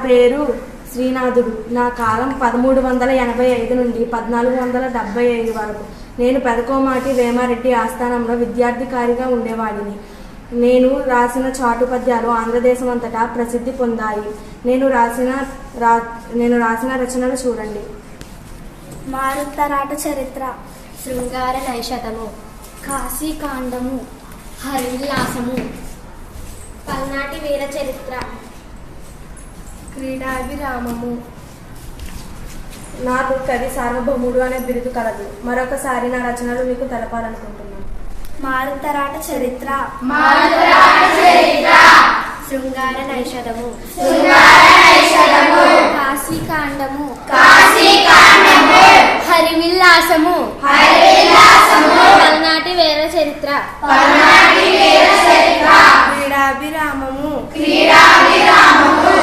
పేరు శ్రీనాథుడు. నా కాలం 1385 నుండి 1475 వరకు. నేను పెదకోమాటి వేమారెడ్డి ఆస్థానంలో విద్యార్థికారిగా ఉండేవాడిని. నేను రాసిన చాటు పద్యాలు ఆంధ్రదేశం అంతటా ప్రసిద్ధి పొందాయి. నేను రాసిన రచనలు చూడండి. మారుత్తరాట చరిత్ర, శృంగార నైషధము, కాశీకాండము, హరివిలాసము, పల్నాటి వీర చరిత్ర, క్రీడాభిరామము. నాకు కవి సార్వభౌముడు అనే బిరుదు కలదు. మరొకసారి నా రచనలు మీకు తెలపాలనుకుంటున్నాను. మారుత్తరాట చరిత్ర, శృంగార నైషధము,